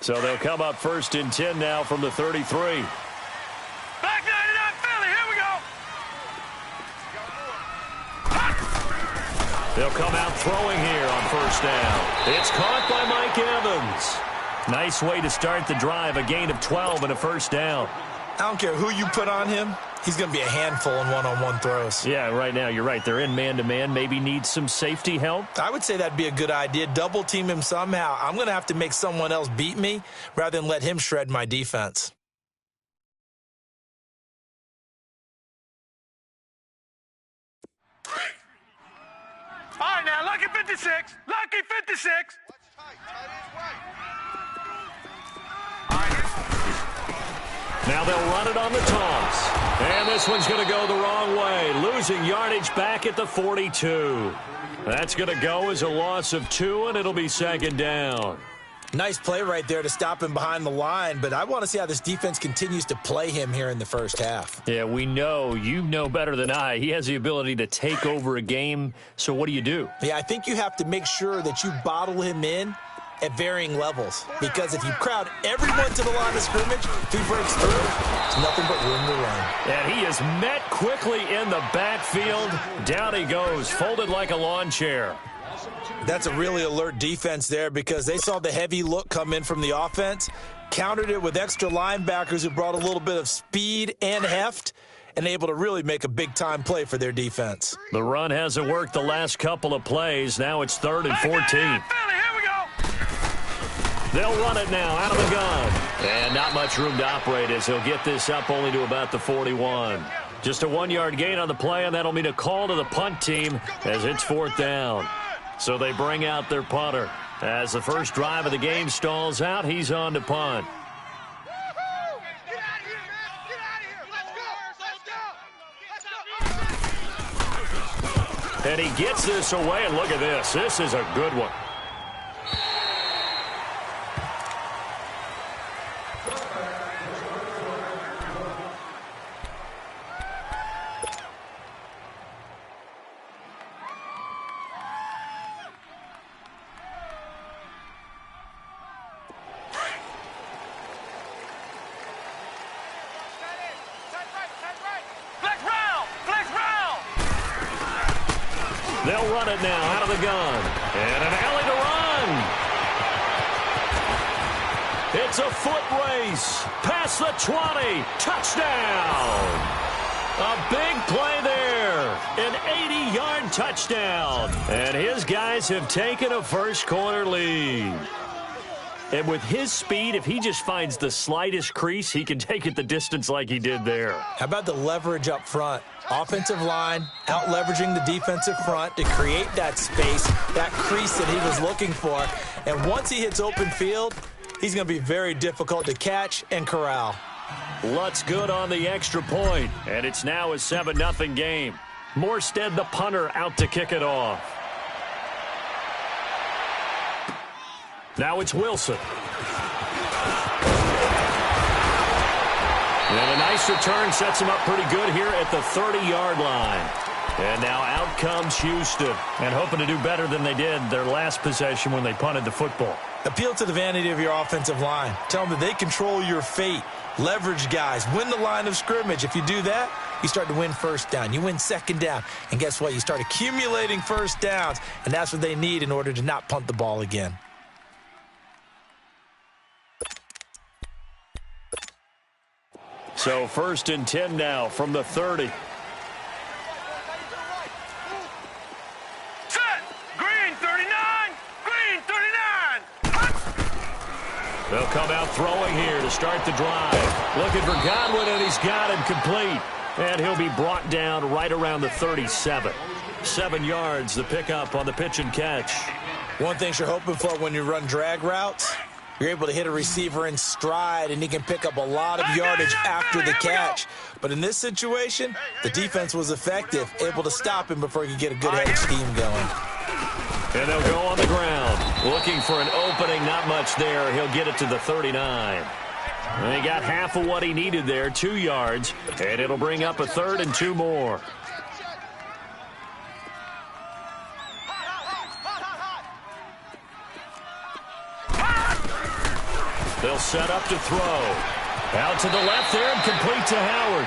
So they'll come up 1st and 10 now from the 33. Back 99 Philly, here we go. They'll come out throwing here on 1st down. It's caught by Mike Evans. Nice way to start the drive, a gain of 12 and a 1st down. I don't care who you put on him. He's going to be a handful in one-on-one throws. Yeah, right now, you're right. They're in man-to-man. Maybe need some safety help. I would say that'd be a good idea. Double team him somehow. I'm going to have to make someone else beat me rather than let him shred my defense. All right, now, lucky 56. Lucky 56. Now they'll run it on the toss. And this one's going to go the wrong way, losing yardage back at the 42. That's going to go as a loss of 2, and it'll be 2nd down. Nice play right there to stop him behind the line, but I want to see how this defense continues to play him here in the 1st half. Yeah, we know. You know better than I. He has the ability to take over a game, so what do you do? Yeah, I think you have to make sure that you bottle him in at varying levels, because if you crowd everyone to the line of scrimmage, if he breaks through, it's nothing but room to run. And he is met quickly in the backfield. Down he goes, folded like a lawn chair. That's a really alert defense there, because they saw the heavy look come in from the offense, countered it with extra linebackers who brought a little bit of speed and heft, and able to really make a big-time play for their defense. The run hasn't worked the last couple of plays. Now it's 3rd and 14. They'll run it now out of the gun. And not much room to operate as he'll get this up only to about the 41. Just a 1-yard gain on the play, and that'll mean a call to the punt team as it's 4th down. So they bring out their punter. As the first drive of the game stalls out, he's on to punt. And he gets this away, and look at this. This is a good one. They'll run it now out of the gun. And an alley to run. It's a foot race. Past the 20. Touchdown. A big play there. An 80-yard touchdown. And his guys have taken a first-quarter lead. And with his speed, if he just finds the slightest crease, he can take it the distance like he did there. How about the leverage up front? Offensive line out-leveraging the defensive front to create that space, that crease that he was looking for. And once he hits open field, he's going to be very difficult to catch and corral. Lutz good on the extra point, and it's now a 7-0 game. Morstead, the punter, out to kick it off. Now it's Wilson. And a nice return sets him up pretty good here at the 30-yard line. And now out comes Houston, and hoping to do better than they did their last possession when they punted the football. Appeal to the vanity of your offensive line. Tell them that they control your fate. Leverage guys. Win the line of scrimmage. If you do that, you start to win 1st down. You win 2nd down. And guess what? You start accumulating 1st downs, and that's what they need in order to not punt the ball again. So 1st and 10 now from the 30. Set. Green 39. Green 39. They'll come out throwing here to start the drive. Looking for Godwin, and he's got him complete. And he'll be brought down right around the 37. 7 yards, the pickup on the pitch and catch. One thing you're hoping for when you run drag routes, you're able to hit a receiver in stride, and he can pick up a lot of yardage after the catch. But in this situation, the defense was effective, able to stop him before he could get a good head of steam going. And they'll go on the ground. Looking for an opening, not much there. He'll get it to the 39. And he got half of what he needed there, 2 yards. And it'll bring up a 3rd and 2 more. They'll set up to throw. Out to the left there and complete to Howard.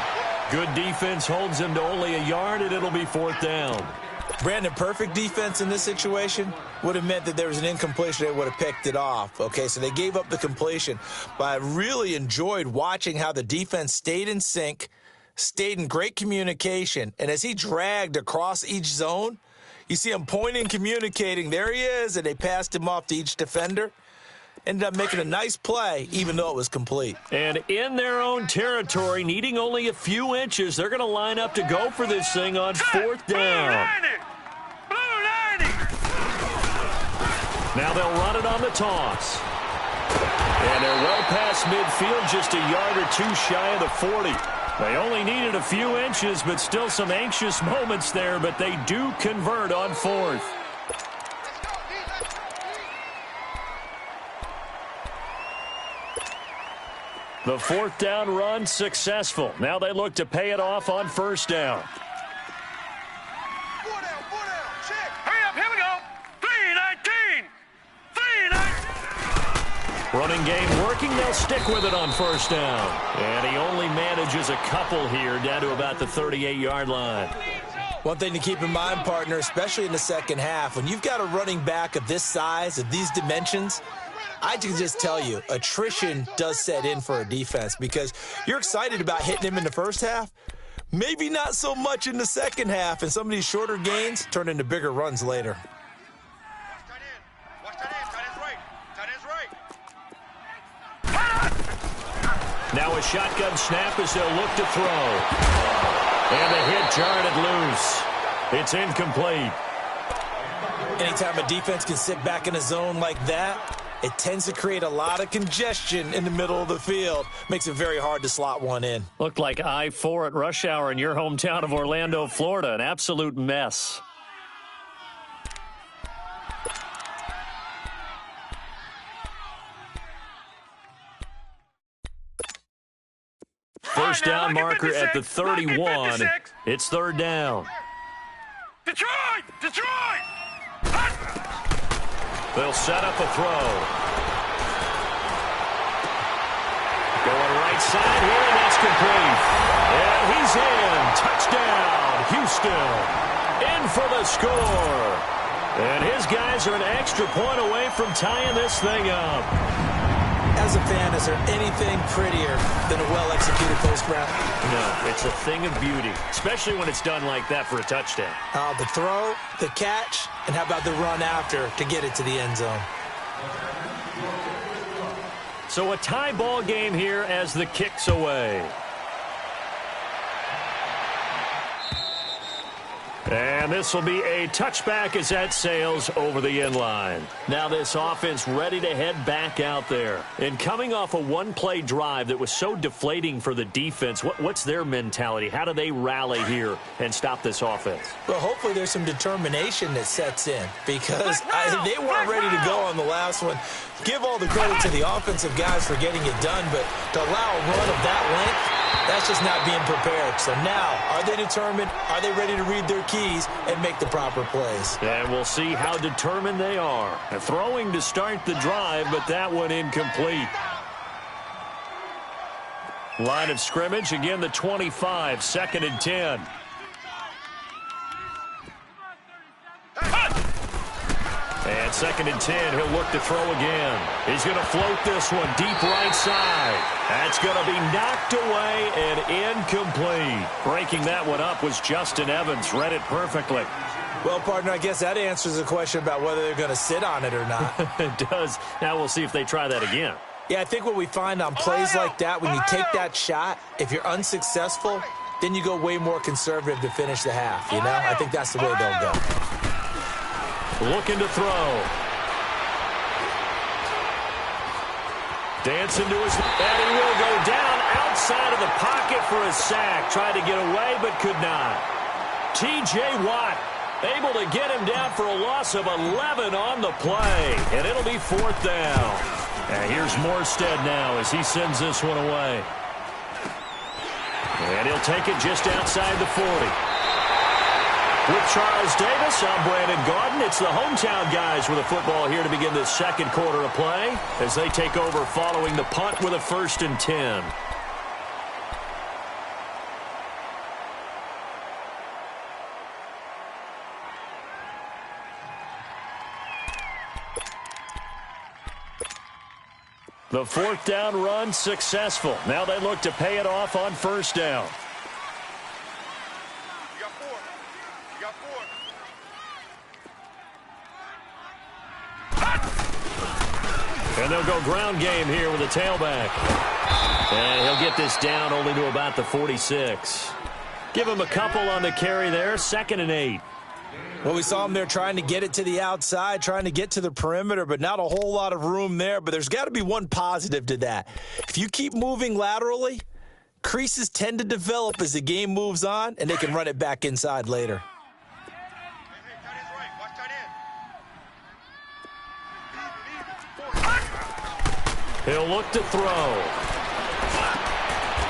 Good defense holds him to only a yard, and it'll be 4th down. Brandon, perfect defense in this situation would have meant that there was an incompletion. They would have picked it off. Okay, so they gave up the completion. But I really enjoyed watching how the defense stayed in sync, stayed in great communication. And as he dragged across each zone, you see him pointing, communicating. There he is, and they passed him off to each defender. Ended up making a nice play, even though it was complete. And in their own territory, needing only a few inches, they're going to line up to go for this thing on 4th down. Now they'll run it on the toss. And they're well past midfield, just a yard or two shy of the 40. They only needed a few inches, but still some anxious moments there, but they do convert on 4th. The 4th down run successful. Now they look to pay it off on 1st down. 4 down, check. Hurry up, here we go. 3-19. 3-19. Running game working. They'll stick with it on 1st down. And he only manages a couple here down to about the 38-yard line. One thing to keep in mind, partner, especially in the second half, when you've got a running back of this size, of these dimensions, I can just tell you, attrition does set in for a defense because you're excited about hitting him in the first half, maybe not so much in the second half, and some of these shorter gains turn into bigger runs later. Watch tight end. Tight end's right. Tight end's right. Now a shotgun snap as they'll look to throw. And the hit jarred it loose. It's incomplete. Anytime a defense can sit back in a zone like that, it tends to create a lot of congestion in the middle of the field. Makes it very hard to slot one in. Looked like I-4 at rush hour in your hometown of Orlando, Florida. An absolute mess. First down marker at the 31. It's 3rd down. Detroit! They'll set up a throw. Going right side here, and that's complete. And he's in. Touchdown, Houston. In for the score. And his guys are an extra point away from tying this thing up. As a fan, is there anything prettier than a well-executed post route? No, it's a thing of beauty, especially when it's done like that for a touchdown. The throw, the catch, and how about the run after to get it to the end zone? So a tie ball game here as the kick's away. And this will be a touchback as that sails over the end line. Now this offense ready to head back out there. And coming off a one-play drive that was so deflating for the defense, what's their mentality? How do they rally here and stop this offense? Well, hopefully there's some determination that sets in because they weren't ready to go on the last one. Give all the credit to the offensive guys for getting it done, but to allow a run of that length, that's just not being prepared. So now, are they determined? Are they ready to read their keys and make the proper plays? And we'll see how determined they are. A throwing to start the drive, but that one incomplete. Line of scrimmage, again the 25, 2nd and 10. And 2nd and 10, he'll look to throw again. He's going to float this one deep right side. That's going to be knocked away and incomplete. Breaking that one up was Justin Evans. Read it perfectly. Well, partner, I guess that answers the question about whether they're going to sit on it or not. It does. Now we'll see if they try that again. Yeah, I think what we find on plays like that, when you take that shot, if you're unsuccessful, then you go way more conservative to finish the half, you know? I think that's the way they'll go. Looking to throw. Dancing to his... And he will go down outside of the pocket for a sack. Tried to get away, but could not. T.J. Watt able to get him down for a loss of 11 on the play. And it'll be 4th down. And here's Morstead now as he sends this one away. And he'll take it just outside the 40. With Charles Davis, I'm Brandon Gaudin. It's the hometown guys with the football here to begin this second quarter of play as they take over following the punt with a 1st and 10. The 4th down run successful. Now they look to pay it off on 1st down. You got 4. You got 4. And they'll go ground game here with a tailback. And he'll get this down only to about the 46. Give him a couple on the carry there. 2nd and 8. Well, we saw him there trying to get it to the outside, trying to get to the perimeter, but not a whole lot of room there. But there's got to be one positive to that. If you keep moving laterally, creases tend to develop as the game moves on, and they can run it back inside later. He'll look to throw.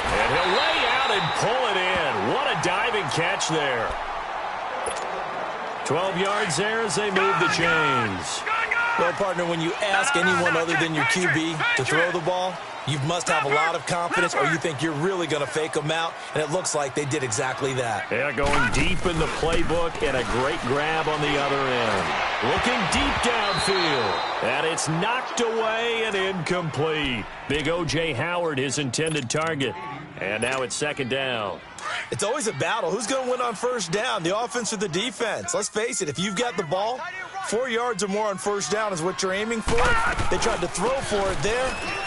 And he'll lay out and pull it in. What a diving catch there. 12 yards there as they move the chains. Well, partner, when you ask anyone other than your QB to throw the ball, you must have a lot of confidence or you think you're really going to fake them out, and it looks like they did exactly that. Yeah, going deep in the playbook and a great grab on the other end. Looking deep downfield, and it's knocked away and incomplete. Big O.J. Howard, his intended target. And now it's 2nd down. It's always a battle. Who's going to win on 1st down, the offense or the defense? Let's face it, if you've got the ball, 4 yards or more on 1st down is what you're aiming for. They tried to throw for it there.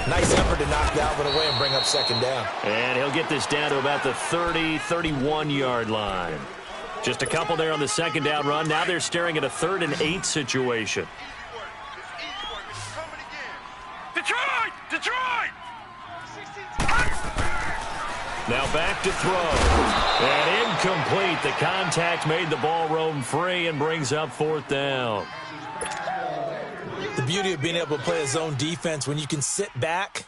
Nice effort to knock that one away and bring up 2nd down. And he'll get this down to about the 30, 31-yard line. Just a couple there on the 2nd down run. Now they're staring at a 3rd and 8 situation. Detroit! Detroit! Now back to throw. And incomplete. The contact made the ball roam free and brings up 4th down. The beauty of being able to play a zone defense when you can sit back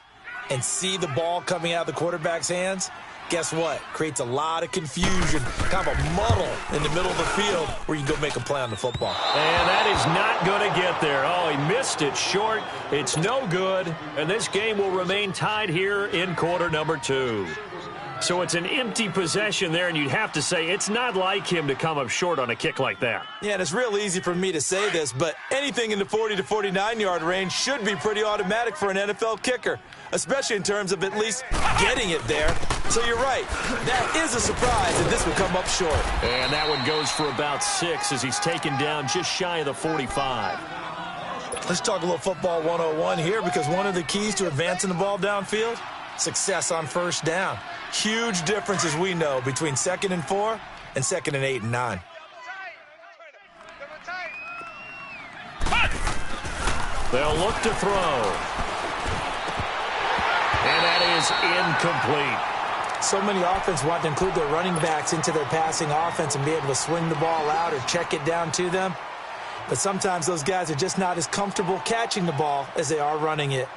and see the ball coming out of the quarterback's hands, guess what? Creates a lot of confusion, kind of a muddle in the middle of the field where you can go make a play on the football. And that is not going to get there. Oh, he missed it short. It's no good. And this game will remain tied here in quarter number 2. So it's an empty possession there, and you'd have to say it's not like him to come up short on a kick like that. Yeah, and it's real easy for me to say this, but anything in the 40 to 49-yard range should be pretty automatic for an NFL kicker, especially in terms of at least getting it there. So you're right. That is a surprise, and this would come up short. And that one goes for about 6 as he's taken down just shy of the 45. Let's talk a little football 101 here, because one of the keys to advancing the ball downfield, success on 1st down. Huge difference, as we know, between 2nd and 4 and 2nd and 8 and 9. They'll look to throw. And that is incomplete. So many offenses want to include their running backs into their passing offense and be able to swing the ball out or check it down to them. But sometimes those guys are just not as comfortable catching the ball as they are running it.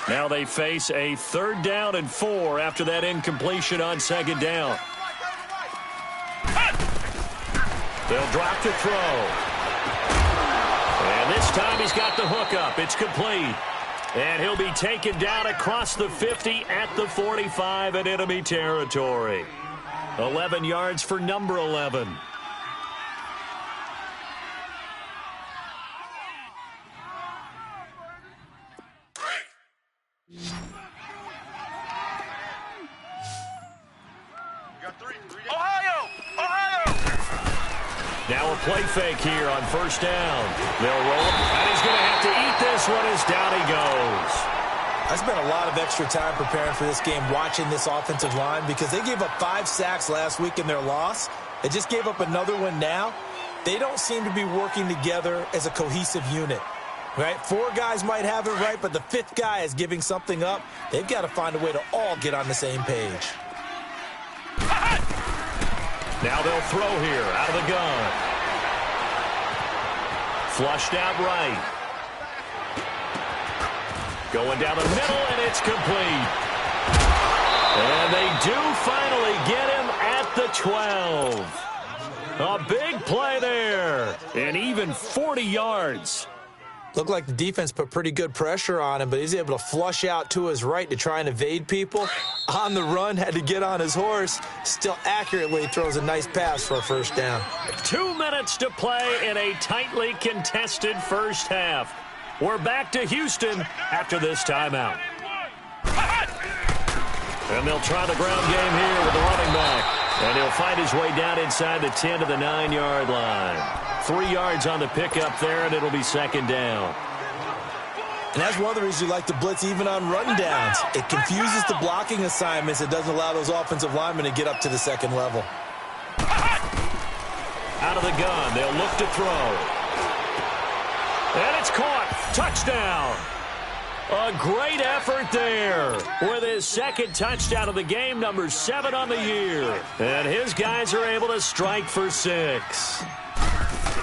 Now they face a 3rd down and 4 after that incompletion on 2nd down. They'll drop to throw. And this time he's got the hook up. It's complete. And he'll be taken down across the 50 at the 45 in enemy territory. 11 yards for number 11. Now a play fake here on 1st down. They'll roll it, and he's going to have to eat this one as down he goes. I spent a lot of extra time preparing for this game watching this offensive line because they gave up 5 sacks last week in their loss. They just gave up another one now. They don't seem to be working together as a cohesive unit. Right? 4 guys might have it right, but the 5th guy is giving something up. They've got to find a way to all get on the same page. Now they'll throw here out of the gun. Flushed out right. Going down the middle, and it's complete. And they do finally get him at the 12. A big play there, and even 40 yards. Looked like the defense put pretty good pressure on him, but he's able to flush out to his right to try and evade people. On the run, had to get on his horse. Still accurately throws a nice pass for a first down. 2 minutes to play in a tightly contested first half. We're back to Houston after this timeout. And they'll try the ground game here with the running back. And he'll find his way down inside the 10 to the 9-yard line. 3 yards on the pickup there, and it'll be second down. And that's one of the reasons you like to blitz even on run downs. It confuses the blocking assignments. It doesn't allow those offensive linemen to get up to the second level. Out of the gun, they'll look to throw. And it's caught. Touchdown. A great effort there with his second touchdown of the game, number 7 on the year. And his guys are able to strike for 6.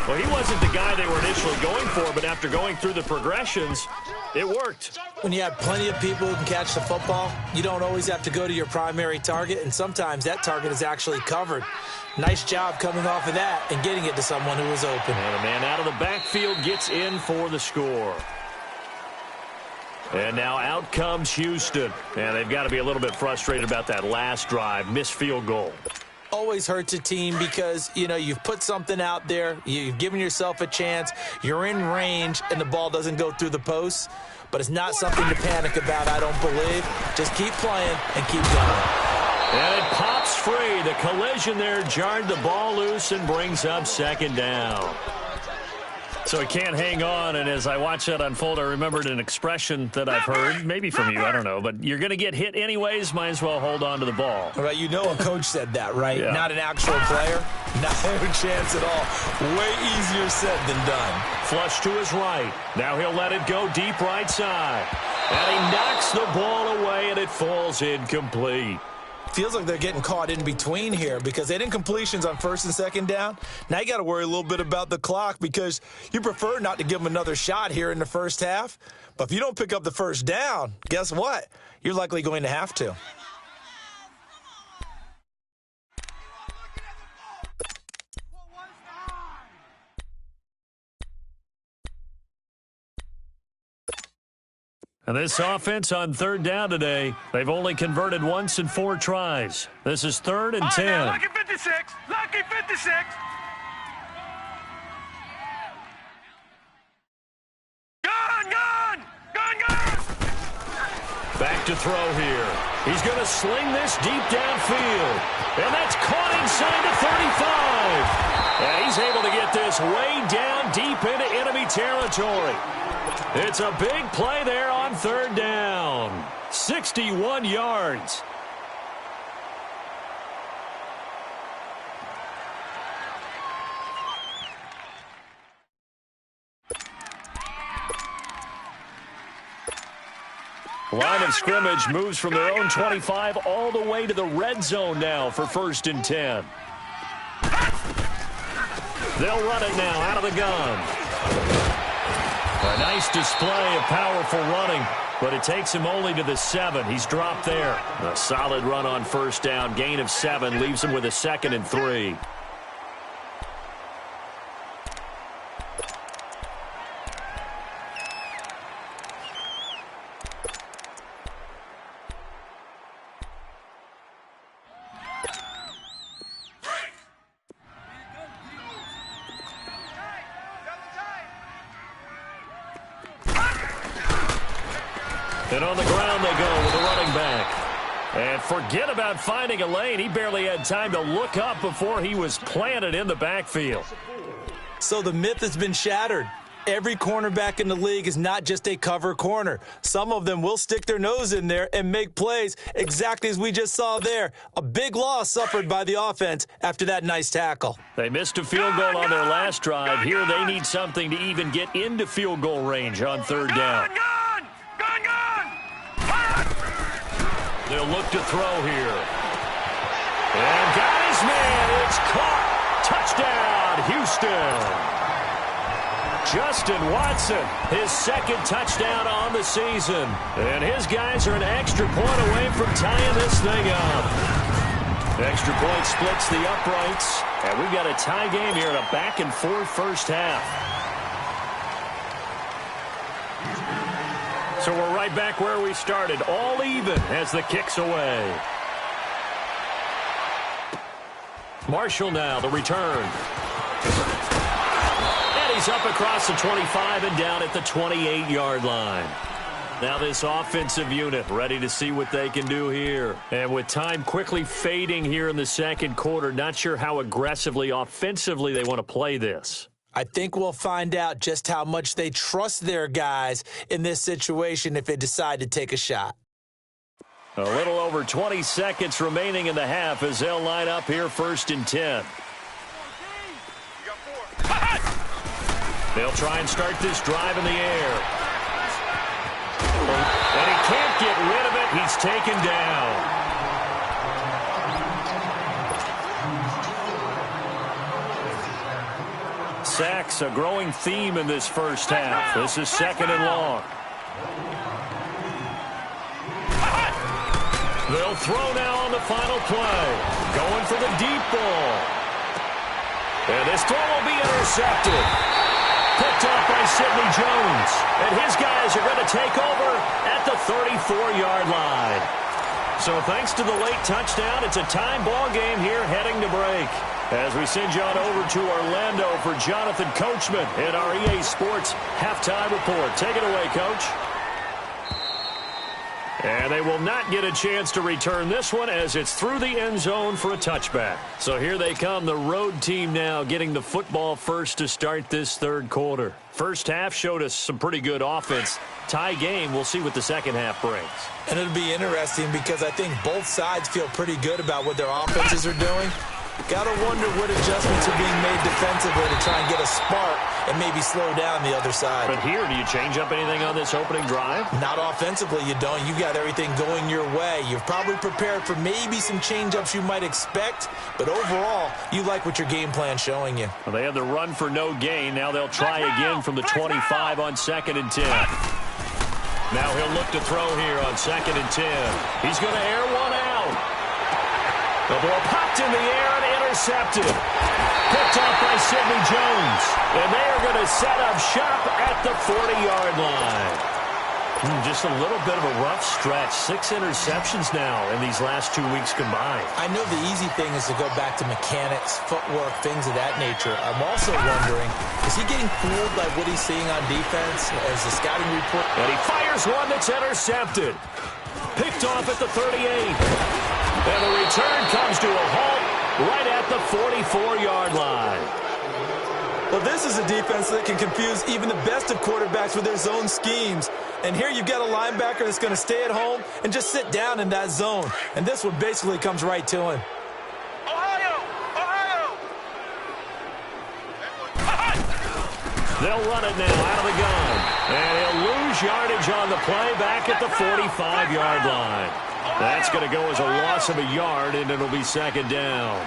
Well, he wasn't the guy they were initially going for, but after going through the progressions, it worked. When you have plenty of people who can catch the football, you don't always have to go to your primary target, and sometimes that target is actually covered. Nice job coming off of that and getting it to someone who was open. And a man out of the backfield gets in for the score. And now out comes Houston. And they've got to be a little bit frustrated about that last drive, missed field goal. Always hurts a team because, you know, you've put something out there, you've given yourself a chance, you're in range, and the ball doesn't go through the posts. But it's not something to panic about, I don't believe. Just keep playing and keep going. And it pops free. The collision there jarred the ball loose and brings up second down. So he can't hang on, and as I watch that unfold, I remembered an expression that I've heard, maybe from you, I don't know, but you're going to get hit anyways, might as well hold on to the ball. Right, you know a coach said that, right? Yeah. Not an actual player. Not a chance at all. Way easier said than done. Flush to his right. Now he'll let it go deep right side. And he knocks the ball away, and it falls incomplete. Feels like they're getting caught in between here because they didn't completions on first and second down. Now you got to worry a little bit about the clock because you prefer not to give them another shot here in the first half. But if you don't pick up the first down, guess what? You're likely going to have to. And this offense on third down today, they've only converted once in 4 tries. This is 3rd and 10. Now, lucky 56. Lucky 56. Gun, gun. Gun, gun. Back to throw here. He's going to sling this deep downfield. And that's caught inside the 35. And he's able to get this way down deep into enemy territory. It's a big play there on third down. 61 yards. Line of scrimmage moves from their own 25 all the way to the red zone now for 1st and 10. They'll run it now out of the gun. A nice display of powerful running, but it takes him only to the 7. He's dropped there. A solid run on first down. Gain of 7 leaves him with a 2nd and 3. And on the ground they go with the running back. And forget about finding a lane. He barely had time to look up before he was planted in the backfield. So the myth has been shattered. Every cornerback in the league is not just a cover corner. Some of them will stick their nose in there and make plays exactly as we just saw there. A big loss suffered by the offense after that nice tackle. They missed a field goal on their last drive. Here they need something to even get into field goal range on third down. They'll look to throw here. And got his man. It's caught. Touchdown, Houston. Justin Watson, his second touchdown on the season. And his guys are an extra point away from tying this thing up. Extra point splits the uprights. And we've got a tie game here in a back-and-forth first half. So we're right back where we started, all even as the kick's away. Marshall now, the return. And he's up across the 25 and down at the 28-yard line. Now this offensive unit ready to see what they can do here. And with time quickly fading here in the second quarter, not sure how aggressively, offensively they want to play this. I think we'll find out just how much they trust their guys in this situation if they decide to take a shot. A little over 20 seconds remaining in the half as they'll line up here 1st and 10. They'll try and start this drive in the air. And he can't get rid of it. He's taken down. Sacks, a growing theme in this first half. This is 2nd and long. They'll throw now on the final play. Going for the deep ball. And this throw will be intercepted. Picked off by Sidney Jones. And his guys are going to take over at the 34-yard line. So thanks to the late touchdown, it's a time ball game here heading to break. As we send you on over to Orlando for Jonathan Coachman in our EA Sports Halftime Report. Take it away, Coach. And they will not get a chance to return this one as it's through the end zone for a touchback. So here they come, the road team now getting the football first to start this third quarter. First half showed us some pretty good offense. Tie game, we'll see what the second half brings. And it'll be interesting because I think both sides feel pretty good about what their offenses are doing. Got to wonder what adjustments are being made defensively to try and get a spark and maybe slow down the other side. But here, do you change up anything on this opening drive? Not offensively, you don't. You got everything going your way. You've probably prepared for maybe some change-ups you might expect, but overall, you like what your game plan's showing you. Well, they had the run for no gain. Now they'll try again from the 25 on 2nd and 10. Now he'll look to throw here on 2nd and 10. He's going to air one out. The ball popped in the air and intercepted. Picked off by Sidney Jones. And they are going to set up shop at the 40-yard line. Just a little bit of a rough stretch. 6 interceptions now in these last 2 weeks combined. I know the easy thing is to go back to mechanics, footwork, things of that nature. I'm also wondering, is he getting fooled by what he's seeing on defense as the scouting report? And he fires one that's intercepted. Picked off at the 38. And the return comes to a halt right at the 44-yard line. Well, this is a defense that can confuse even the best of quarterbacks with their zone schemes. And here you've got a linebacker that's going to stay at home and just sit down in that zone. And this one basically comes right to him. They'll run it now out of the gun. And he'll lose yardage on the play back at the 45-yard line. That's going to go as a loss of a yard, and it'll be 2nd down.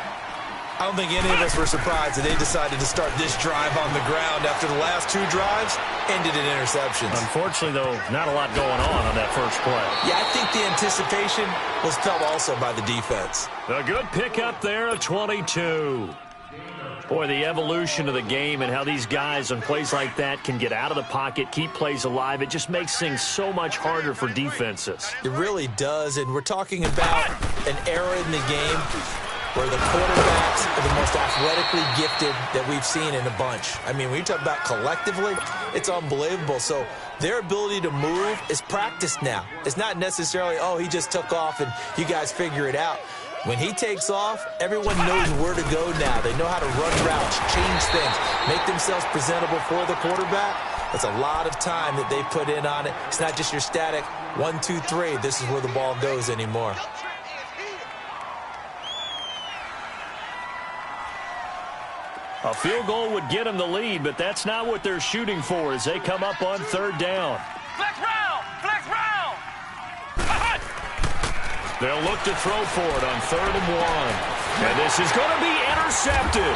I don't think any of us were surprised that they decided to start this drive on the ground after the last 2 drives ended in interceptions. Unfortunately, though, not a lot going on that first play. Yeah, I think the anticipation was felt also by the defense. A good pickup there of 22. Boy, the evolution of the game and how these guys on plays like that can get out of the pocket, keep plays alive, it just makes things so much harder for defenses. It really does, and we're talking about an era in the game where the quarterbacks are the most athletically gifted that we've seen in a bunch. I mean, when you talk about collectively, it's unbelievable. So their ability to move is practiced now. It's not necessarily, oh, he just took off and you guys figure it out. When he takes off, everyone knows where to go now. They know how to run routes, change things, make themselves presentable for the quarterback. That's a lot of time that they put in on it. It's not just your static 1, 2, 3. This is where the ball goes anymore. A field goal would get them the lead, but that's not what they're shooting for as they come up on 3rd down. Flex round! Flex round! They'll look to throw for it on 3rd and 1. And this is going to be intercepted.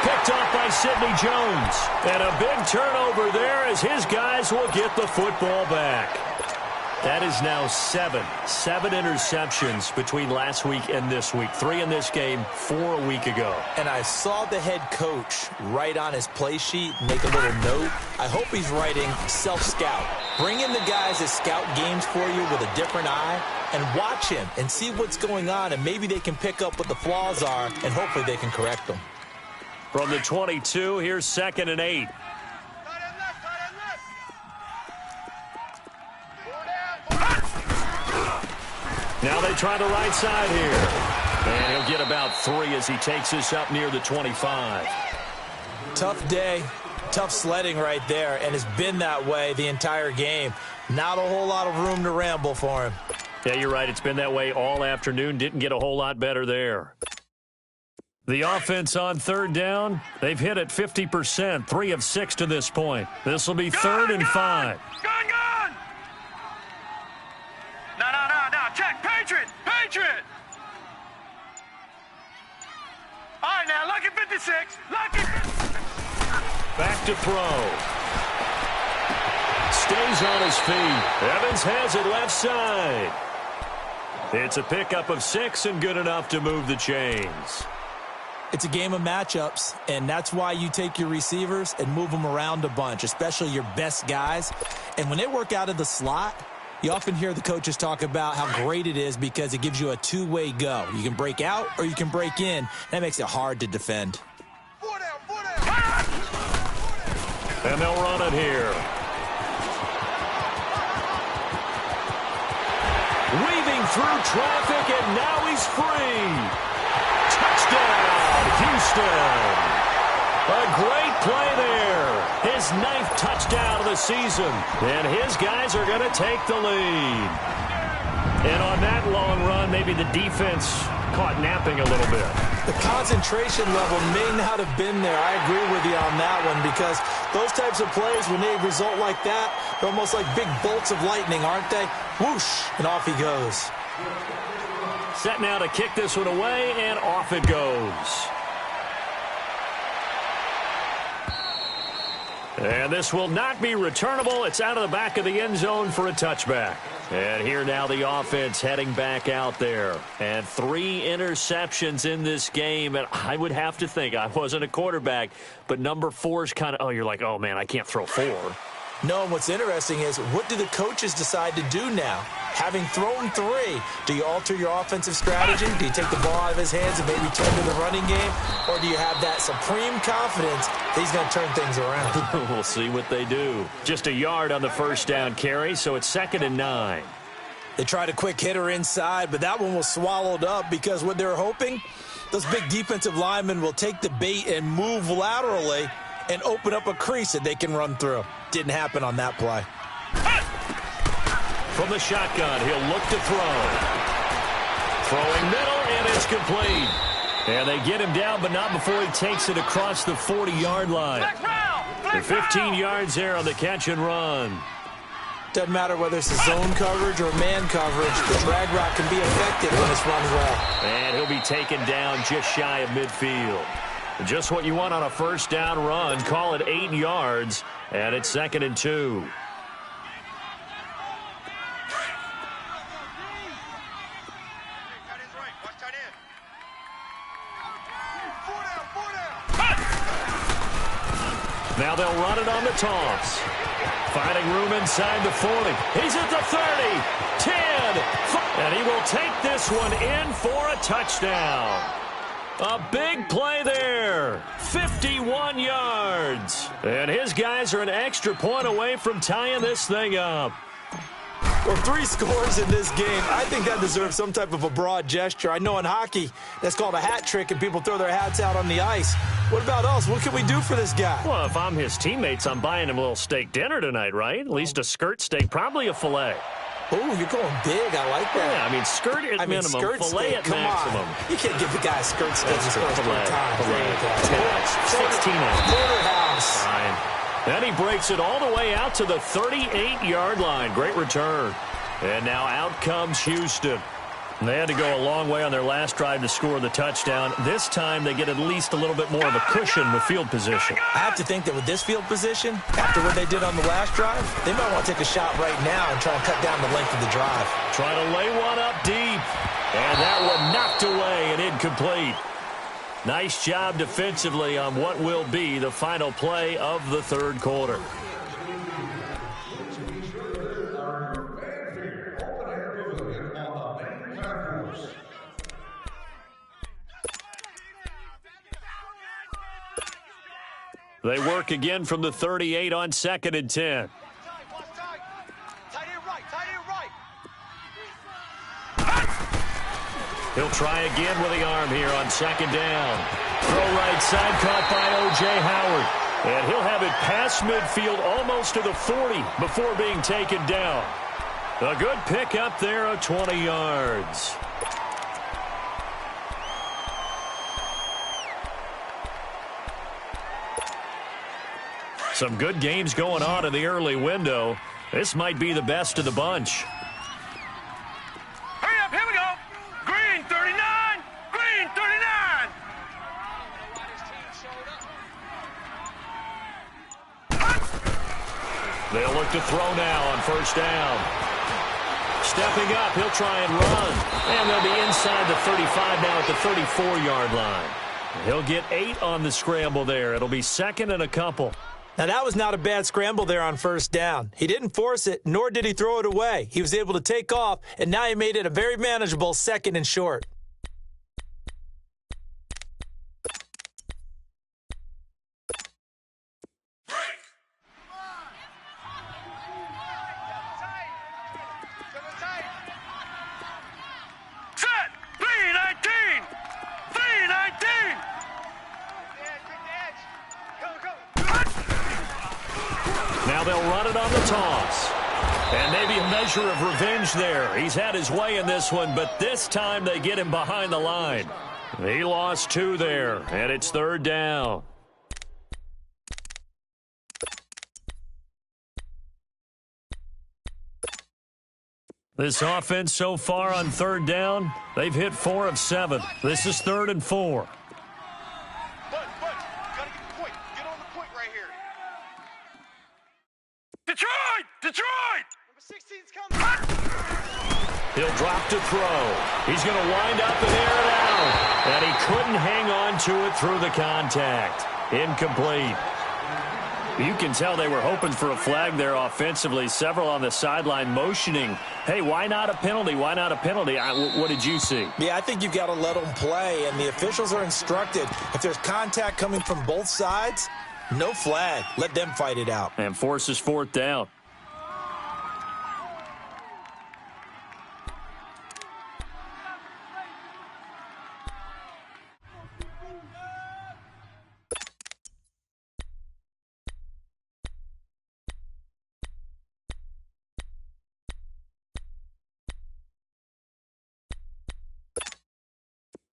picked off by Sidney Jones. And a big turnover there as his guys will get the football back. That is now seven interceptions between last week and this week. 3 in this game, 4 a week ago. And I saw the head coach write on his play sheet, make a little note. I hope he's writing self-scout. Bring in the guys that scout games for you with a different eye and watch him and see what's going on, and maybe they can pick up what the flaws are, and hopefully they can correct them. From the 22, here's 2nd and 8. Now they try the right side here. And he'll get about 3 as he takes this up near the 25. Tough day, tough sledding right there, and it's been that way the entire game. Not a whole lot of room to ramble for him. Yeah, you're right. It's been that way all afternoon. Didn't get a whole lot better there. The offense on 3rd down, they've hit at 50%, 3 of 6 to this point. This will be 3rd and 5. Gone! No. Check. Patriot. All right, now, lucky 56. Back to throw. Stays on his feet. Evans has it left side. It's a pickup of 6 and good enough to move the chains. It's a game of matchups, and that's why you take your receivers and move them around a bunch, especially your best guys. And when they work out of the slot, you often hear the coaches talk about how great it is because it gives you a two-way go. You can break out or you can break in. That makes it hard to defend. And they'll run it here. Weaving through traffic, and now he's free. Touchdown, Houston. A great play there. His 9th touchdown of the season. And his guys are going to take the lead. And on that long run, maybe the defense caught napping a little bit. The concentration level may not have been there. I agree with you on that one because those types of plays, when they result like that, they're almost like big bolts of lightning, aren't they? Whoosh, and off he goes. Set now to kick this one away, and off it goes. And this will not be returnable. It's out of the back of the end zone for a touchback. And here now the offense heading back out there. And 3 interceptions in this game. And I would have to think, I wasn't a quarterback, but number 4 is kind of, you're like, oh, man, I can't throw 4. No, and what's interesting is what do the coaches decide to do now? Having thrown 3, do you alter your offensive strategy? Do you take the ball out of his hands and maybe turn to the running game? Or do you have that supreme confidence that he's going to turn things around? We'll see what they do. Just a yard on the first down carry, so it's 2nd and 9. They tried a quick hitter inside, but that one was swallowed up because what they're hoping, those big defensive linemen will take the bait and move laterally and open up a crease that they can run through. Didn't happen on that play. From the shotgun, he'll look to throw. Throwing middle, and it's complete. And they get him down, but not before he takes it across the 40-yard line. The 15 yards there on the catch and run. Doesn't matter whether it's a zone coverage or man coverage, the drag route can be effective when it's run well. And he'll be taken down just shy of midfield. Just what you want on a first down run. Call it 8 yards, and it's 2nd and 2. Now they'll run it on the toss. Finding room inside the 40. He's at the 30, 10, 5, and he will take this one in for a touchdown. A big play there, 51 yards. And his guys are an extra point away from tying this thing up. Well, 3 scores in this game. I think that deserves some type of a broad gesture. I know in hockey, that's called a hat trick, and people throw their hats out on the ice. What about us? What can we do for this guy? Well, if I'm his teammates, I'm buying him a little steak dinner tonight, right? At least a skirt steak, probably a filet. Oh, you're going big. I like that. Yeah, I mean, skirt at minimum, skirt filet steak, at maximum. You can't give the guy a skirt steak. That's a filet. Filet. 16 inches. Porterhouse. Fine. Then he breaks it all the way out to the 38-yard line. Great return. And now out comes Houston. And they had to go a long way on their last drive to score the touchdown. This time they get at least a little bit more of a cushion with field position. I have to think that with this field position, after what they did on the last drive, they might want to take a shot right now and try and cut down the length of the drive. Trying to lay one up deep. And that one knocked away and incomplete. Nice job defensively on what will be the final play of the third quarter. They work again from the 38 on 2nd and 10. He'll try again with the arm here on 2nd down. Throw right side caught by O.J. Howard. And he'll have it past midfield almost to the 40 before being taken down. A good pickup there of 20 yards. Some good games going on in the early window. This might be the best of the bunch. Hurry up, here we go. Green 39, green 39. They'll look to throw now on 1st down. Stepping up, he'll try and run. And they'll be inside the 35 now at the 34-yard line. He'll get 8 on the scramble there. It'll be 2nd and a couple. Now, that was not a bad scramble there on 1st down. He didn't force it, nor did he throw it away. He was able to take off, and now he made it a very manageable 2nd and short. Set, 319, 319. Now they'll run it on the toss. And maybe a measure of revenge there. He's had his way in this one, but this time they get him behind the line. He lost 2 there, and it's 3rd down. This offense so far on 3rd down, they've hit 4 of 7. This is 3rd and 4. Detroit! Number 16's coming. He'll drop to throw. He's going to wind up and air it out. And he couldn't hang on to it through the contact. Incomplete. You can tell they were hoping for a flag there offensively. Several on the sideline motioning, hey, why not a penalty? Why not a penalty? What did you see? Yeah, I think you've got to let them play, and the officials are instructed. If there's contact coming from both sides, no flag. Let them fight it out. And forces 4th down.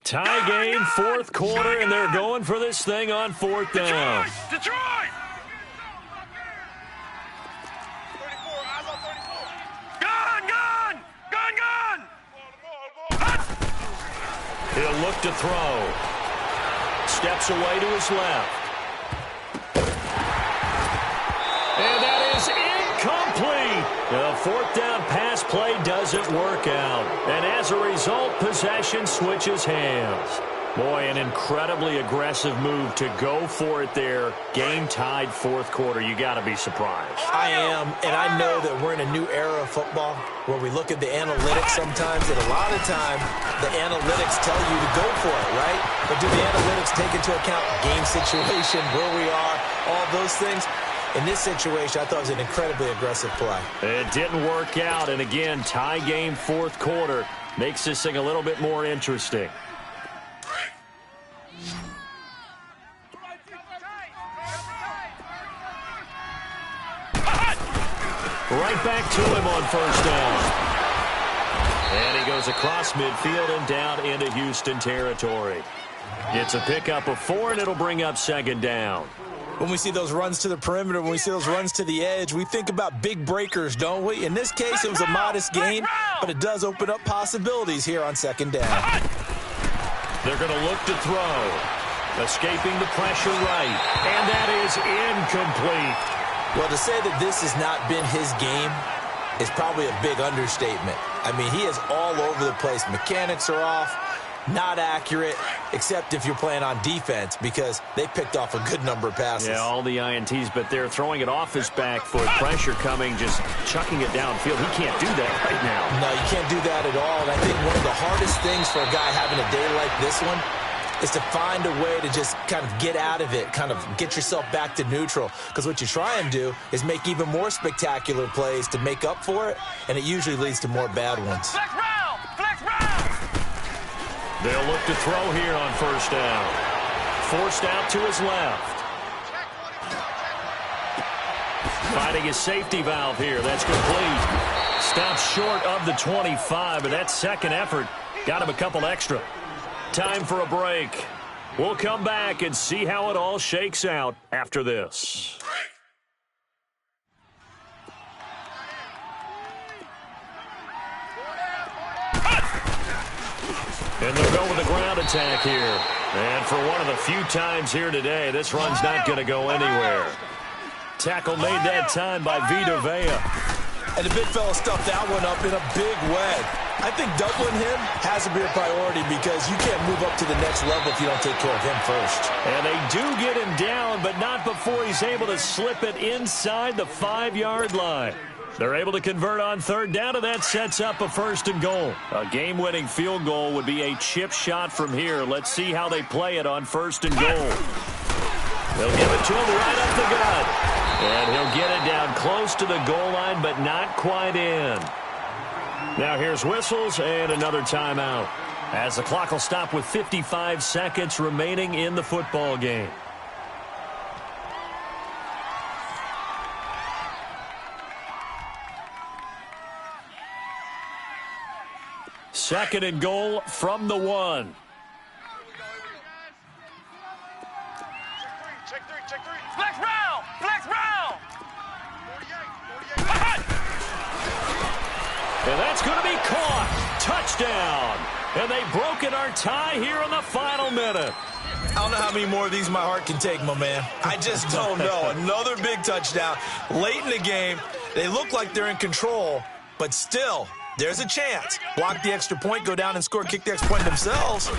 Tie game, 4th quarter, and they're going for this thing on 4th down. Detroit! 34, eyes on 34. Gun! He'll look to throw. Steps away to his left. And that is incomplete. The 4th down pass play doesn't work out. And as a result, possession switches hands. Boy, an incredibly aggressive move to go for it there. Game tied 4th quarter. You got to be surprised. I am, and I know that we're in a new era of football where we look at the analytics sometimes, and a lot of time the analytics tell you to go for it, right? But do the analytics take into account game situation, where we are, all those things? In this situation, I thought it was an incredibly aggressive play. It didn't work out, and again, tie game 4th quarter makes this thing a little bit more interesting. Right back to him on 1st down. And he goes across midfield and down into Houston territory. It's a pickup of 4, and it'll bring up 2nd down. When we see those runs to the perimeter, when we see those runs to the edge, we think about big breakers, don't we? In this case, it was a modest gain, but it does open up possibilities here on second down. They're going to look to throw. Escaping the pressure right. And that is incomplete. Well, to say that this has not been his game is probably a big understatement. I mean, he is all over the place. Mechanics are off, not accurate, except if you're playing on defense, because they picked off a good number of passes. Yeah, all the INTs, but they're throwing it off his back foot. Pressure coming, just chucking it downfield. He can't do that right now. No, you can't do that at all. And I think one of the hardest things for a guy having a day like this one is to find a way to just kind of get out of it, kind of get yourself back to neutral. Because what you try and do is make even more spectacular plays to make up for it, and it usually leads to more bad ones. Flex round! Flex round! They'll look to throw here on first down. Forced out to his left. Finding his safety valve here. That's complete. Stops short of the 25, but that second effort got him a couple extra. Time for a break. We'll come back and see how it all shakes out after this. And they'll go with a ground attack here. And for one of the few times here today, this run's not going to go anywhere. Tackle made that time by Vita Vea. And the big fella stuffed that one up in a big way. I think doubling him has to be a priority because you can't move up to the next level if you don't take care of him first. And they do get him down, but not before he's able to slip it inside the 5-yard line. They're able to convert on third down, and that sets up a first and goal. A game-winning field goal would be a chip shot from here. Let's see how they play it on first and goal. They'll give it to him right up the gut. And he'll get it down close to the goal line, but not quite in. Now here's whistles and another timeout, as the clock will stop with 55 seconds remaining in the football game. Second and goal from the 1. Check three. Flex round! Flex round! 48. And that's going to be caught. Touchdown. And they've broken our tie here in the final minute. I don't know how many more of these my heart can take, my man. I just don't know. Another big touchdown. Late in the game, they look like they're in control, but still, there's a chance. Block the extra point, go down and score, kick the extra point themselves.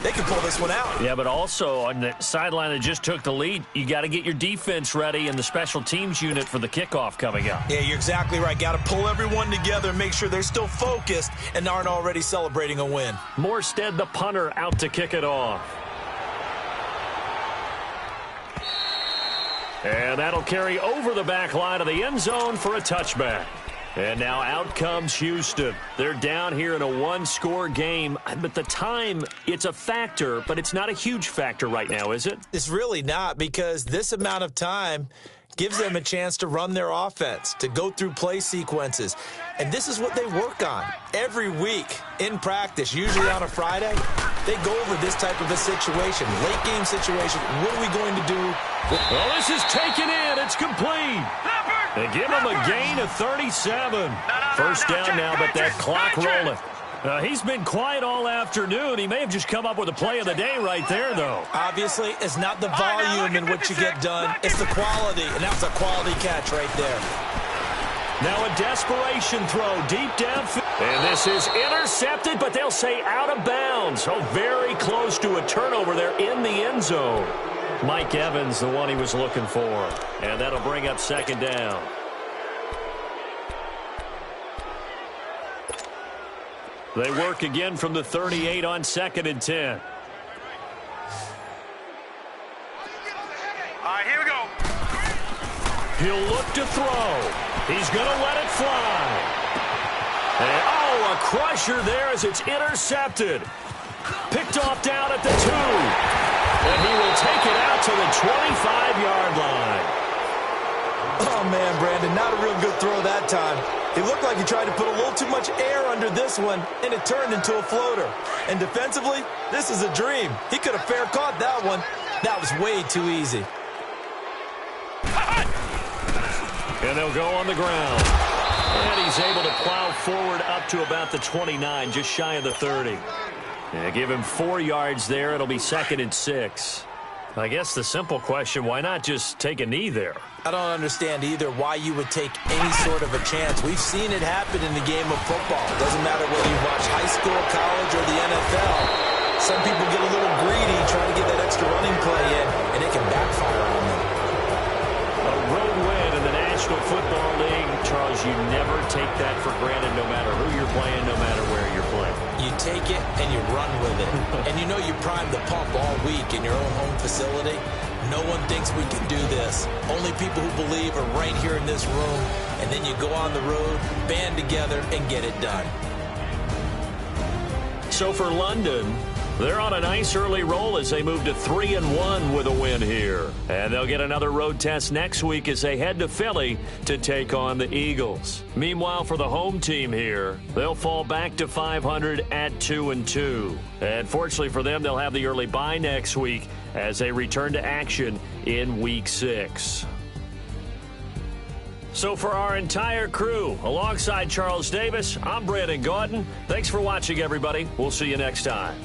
They can pull this one out. Yeah, but also on the sideline that just took the lead, you got to get your defense ready and the special teams unit for the kickoff coming up. Yeah, you're exactly right. Got to pull everyone together and make sure they're still focused and aren't already celebrating a win. Morstead, the punter, out to kick it off. And that'll carry over the back line of the end zone for a touchback. And now out comes Houston. They're down here in a one-score game. But the time, it's a factor, but it's not a huge factor right now, is it? It's really not, because this amount of time gives them a chance to run their offense, to go through play sequences. And this is what they work on every week in practice, usually on a Friday. They go over this type of a situation, late-game situation. What are we going to do? Well, this is taken in. It's complete. They give him a gain of 37. First down now, but that clock rolling. He's been quiet all afternoon. He may have just come up with a play of the day right there, though. Obviously, it's not the volume in what you get done. It's the quality, and that was a quality catch right there. Now a desperation throw deep downfield. And this is intercepted, but they'll say out of bounds. Oh, very close to a turnover there in the end zone. Mike Evans, the one he was looking for. And that'll bring up second down. They work again from the 38 on 2nd and 10. All right, here we go. He'll look to throw. He's going to let it fly. And, oh, a crusher there as it's intercepted. Picked off down at the 2. And he will take it out to the 25-yard line. Oh, man, Brandon, not a real good throw that time. It looked like he tried to put a little too much air under this one, and it turned into a floater. And defensively, this is a dream. He could have fair caught that one. That was way too easy. And they'll go on the ground. And he's able to plow forward up to about the 29, just shy of the 30. And give him 4 yards there. It'll be 2nd and 6. I guess the simple question, why not just take a knee there? I don't understand either why you would take any sort of a chance. We've seen it happen in the game of football. It doesn't matter whether you watch high school, college, or the NFL. Some people get a little greedy trying to get that extra running play in, and it can backfire on them. A road win in the National Football League. Charles, you never take that for granted no matter who you're playing, no matter where you're playing. You take it and you run with it. And you know you primed the pump all week in your own home facility. No one thinks we can do this. Only people who believe are right here in this room. And then you go on the road, band together, and get it done. So for London, they're on a nice early roll as they move to 3-1 with a win here. And they'll get another road test next week as they head to Philly to take on the Eagles. Meanwhile, for the home team here, they'll fall back to 500 at 2-2. And fortunately for them, they'll have the early bye next week as they return to action in Week 6. So for our entire crew, alongside Charles Davis, I'm Brandon Gaudin. Thanks for watching, everybody. We'll see you next time.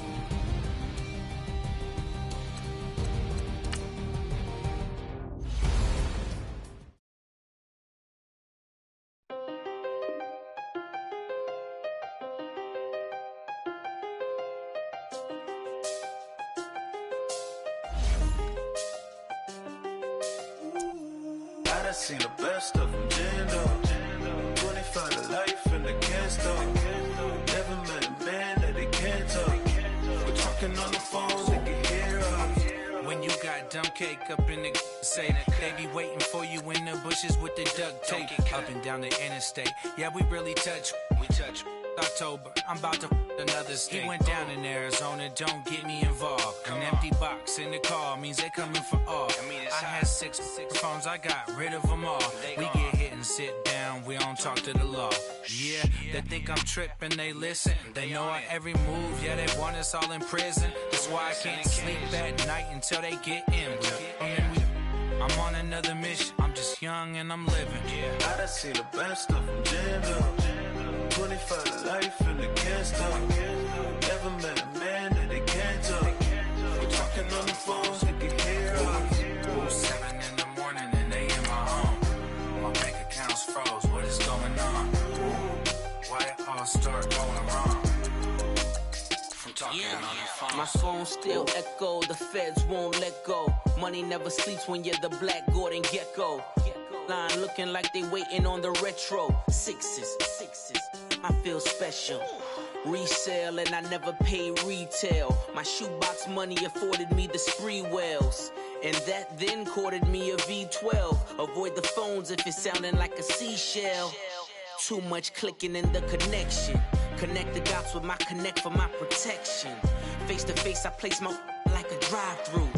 I seen the best of them, Jando. 25 to life and they can't stop. Never met a man that they can't talk. We're talking on the phone, they can hear us. When you got dumb cake up in the say that they be waiting for you in the bushes with the duct tape. Up and down the interstate, yeah, we really touch. We touch. October, I'm about to another state. He went down in Arizona, don't get me involved. An empty box in the car means they coming for all. I had six phones, I got rid of them all. We get hit and sit down, we don't talk to the law. Yeah, they think I'm tripping, they listen. They know our every move, yeah, they want us all in prison. That's why I can't sleep at night until they get in. I'm on another mission, I'm just young and I'm living. I done seen the best of them, Jando. 25 to life and they can't stop. Never met a man that they can't talk. We're talking on the phones, they can hear us. 7 in the morning and they in my home. My bank account's froze, what is going on? Why it all start going wrong? From talking on the phone. My phone still echo, the feds won't let go. Money never sleeps when you're the black Gordon Gecko. Line looking like they waiting on the retro. Sixes, I feel special. Resale and I never pay retail. My shoebox money afforded me the spree wells. And that then courted me a V12. Avoid the phones if it's sounding like a seashell. Too much clicking in the connection. Connect the dots with my connect for my protection. Face to face I place my like a drive-through.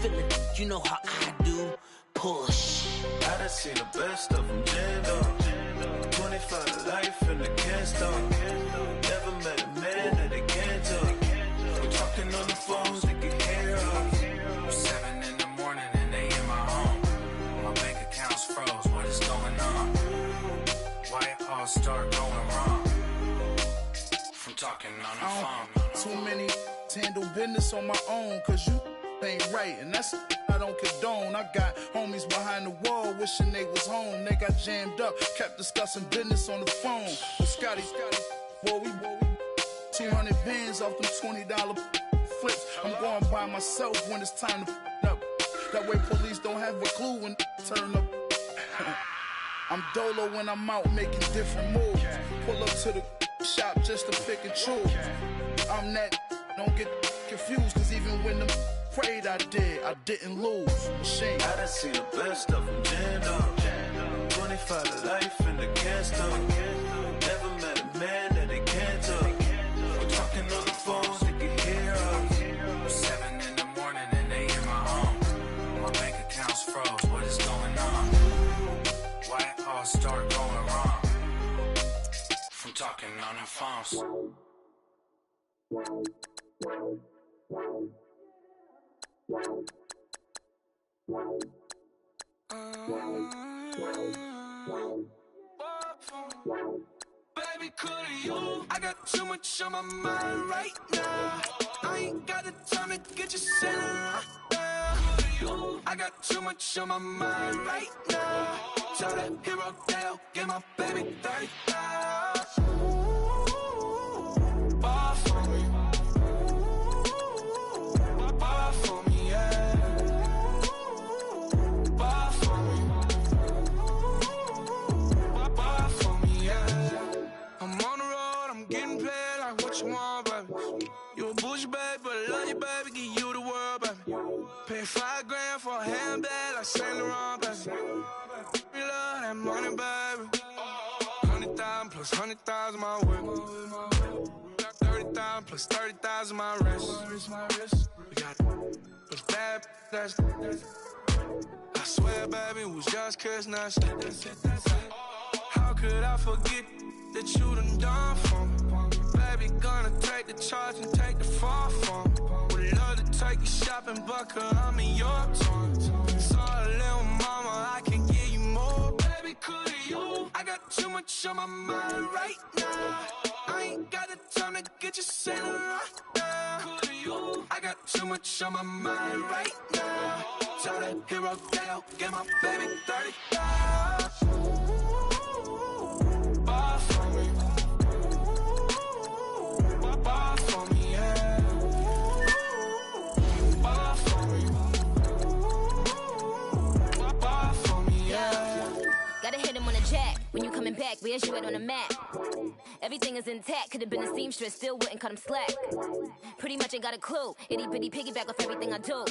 Feeling, you know how I do. Push. I done seen the best of them, Jando. 25 to life and they can't stop. Never met a man that they can't talk. We're talking on the phones, they can hear us. 7 in the morning and they in my home. My bank account's froze, what is going on? Why it all start going wrong? From talking on the phone. Too many handle business on my own, cause you ain't right, and that's I don't condone. I got homies behind the wall wishing they was home. They got jammed up, kept discussing business on the phone. But Scotty, boy, we 200 bands off them $20 flips. I'm going by myself when it's time to up. That way police don't have a clue when turn up. I'm dolo when I'm out making different moves. Pull up to the shop just to pick and choose. I'm that, don't get confused, cause even when them prayed I didn't lose. Machine. I done seen the best of them, Jando. 25 to life and they can't stop. Never met a man that they can't talk. We're talking on the phones, they can hear us. 7 in the morning and they in my home. My bank account's froze, what is going on? Why it all start going wrong? From talking on the phones. Baby, could you? I got too much on my mind right now. I ain't got the time to get you sitting right now. I got too much on my mind right now. Tell that hero that I'll get my baby 30,000. Ball for me. Ball for me, yeah. Ball for me. Ball for me, yeah. I'm on the road, I'm getting paid like what you want, baby. You a bougie, baby, but I love you, baby. Give you the world, baby. Pay $5 grand for a handbag like Saint Laurent, baby. We love that money, baby. 100,000 plus 100,000 my whip. 30,000 plus 30,000 my wrist. We got those bad, that's. I swear, baby, it was just kiss, now how could I forget that you done for me? Baby, gonna take the charge and take the fall from me. Would love to take you shopping, but I'm in your town. So little mama, I can give you more. Baby, could you? I got too much on my mind right now. I ain't got the time to get you sitting right now. Could you? I got too much on my mind right now. Tell that hero that I'll get my baby 30,000. Ball for me. Ball for me, yeah. Ball for me. Ball for me, yeah. Gotta hit him on the jack. When you coming back, where's you at on the map? Everything is intact. Could've been a seamstress, still wouldn't cut him slack. Pretty much ain't got a clue. Itty bitty piggyback off everything I do.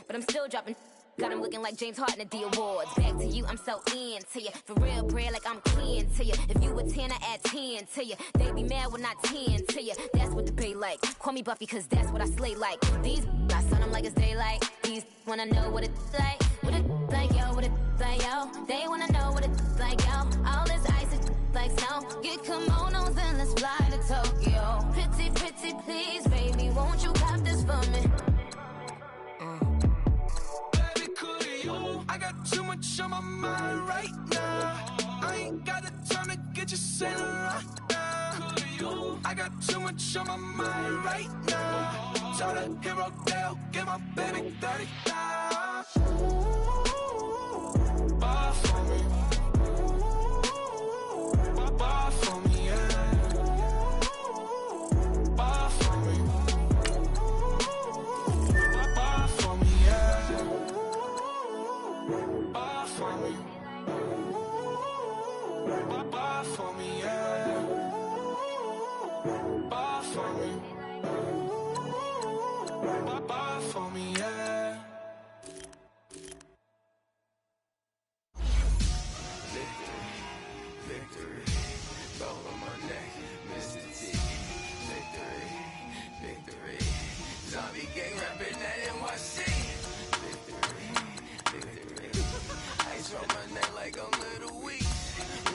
But I'm still dropping. Got him looking like James Harden at the awards. Back to you, I'm so into you. For real, bread, like I'm kin to you. If you a 10, I add 10 to you. They be mad when I 10 to you. That's what the bay like. Call me Buffy, cause that's what I slay like. These I son them like it's daylight. These wanna know what it's like. What it like, yo, what it like, yo. They wanna know what it's like, yo. All this ice is like snow. Get kimonos and let's fly to Tokyo. Pretty, pretty, please, baby, won't you cop this for me? I got too much on my mind right now. I ain't got the time to get you sitting right now. I got too much on my mind right now. Tell that hero that I'll get my baby 30,000. Ball for me. Ball for me, yeah. Ball for me. Ball for me, yeah. Ball for me. Ball for me, yeah. Ball for me. Ball for me, yeah. Victory, victory, gold on my neck, Mr. T. Victory, victory, zombie gang rapping that NYC. Victory, victory, ice on my neck like I'm Little Weak.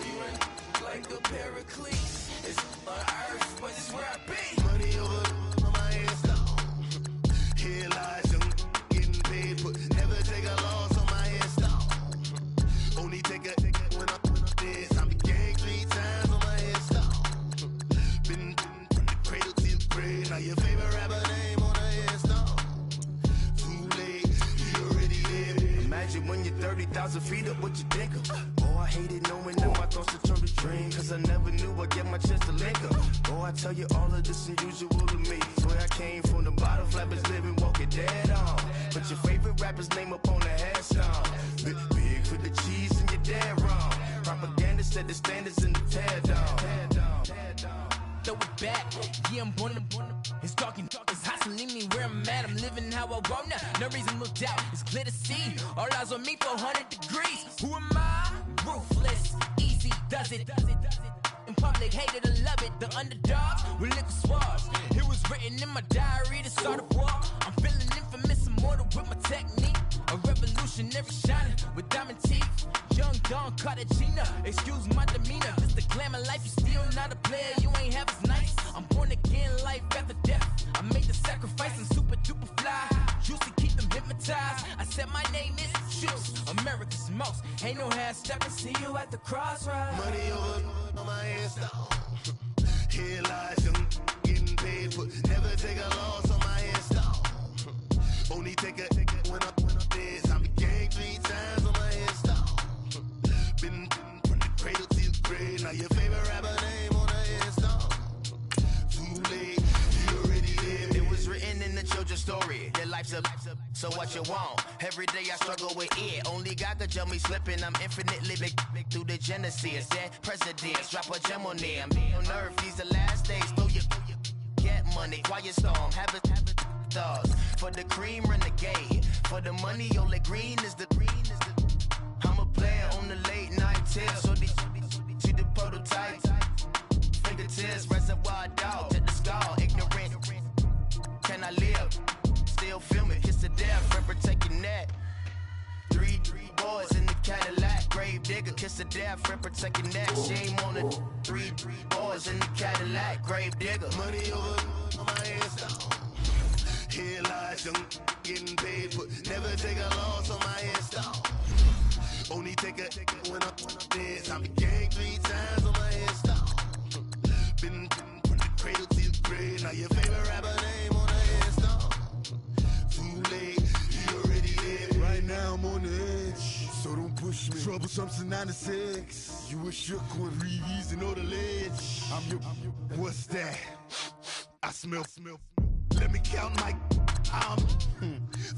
We run like a Pericles. It's on earth, but it's where I be. Money over on my headstone. Here lies young getting paid, but never take a loss on my headstone. Only take a when I'm dead. I'm the gang 3 times on my headstone. Been from the cradle to the grave. Now your favorite rapper name on the headstone. Too late, you already there. Imagine when you're 30,000 feet up, what you think of? Oh, I hated knowing that my thoughts would turn to dream. Cause I never knew I'd get my chance to link up. Oh, I tell you all of this unusual to me. Swear I came from the bottom, flappers living, walking dead on. Put your favorite rapper's name up on the headstone. Big for the cheese and you're dead wrong. Propaganda set the standards in the tear down. Throw it back, yeah, I'm born to. It's talking, it's hot, so leave me where I'm at. I'm living how I want now. No reason to look doubt, it's clear to see. All eyes on me, 400 degrees. Who am I? Ruthless, easy, does it. In public, hated or love it. The underdogs with liquor swabs. It was written in my diary to start a war. I'm feeling infamous, immortal with my technique. A revolutionary shining with diamond teeth. Young Don Cartagena, excuse my demeanor. Just a glamour life, you still not a player. You ain't half as nice. I'm born again, life after death. I made the sacrifice and super duper fly. Used to keep them hypnotized. I said my name is Juice, America's most. Ain't no half stepping, see you at the crossroads. Money over on my headstone. Here lies young, getting paid for. Never take a loss on my headstone. Only take a when I'm dead. I be gang 3 times on my headstone. Been from the cradle to the grave. Now your favorite rapper name on a headstone. Too late, you already dead. It was written in the children's story. Your life's a so what you want. Every day I struggle with it. Only God could tell me slipping. I'm infinitely big through the genesis. That presidents drop a gem on them. On earth, these the last days. Throw your get money. Quiet storm. Have it thoughts. For the cream, renegade. For the money, only green is the. I'm a player on the late night tip. So see the prototype. Fingertips, reservoir dog. To the skull. Ignorant. Can I live? Still film it, kiss to death, remember taking that. Three boys in the Cadillac, grave digger, kiss to death, remember taking that. Shame on it. Three boys in the Cadillac, grave digger. Money over on my headstone. Here lies young, getting paid for. Never take a loss on my headstone. Only take a when I'm dead. I be gang 3 times on my headstone. Been from the cradle to the grave. Now your favorite rapper name on a headstone. Too late, you already dead. Right now I'm on the edge, so don't push me. Troublesome to 9 to 6. You were shook with Reeves and all the ledge. I'm your, what's that? I smell. Let me count my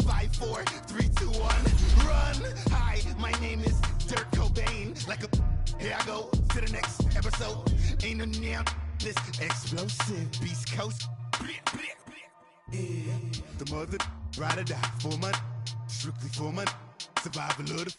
5, 4, 3, 2, 1. Run! Hi, my name is Dirk Cobain. Like a here I go to the next episode. Ain't no damn this explosive Beast Coast. Yeah. The mother ride or die for my strictly for my survival of the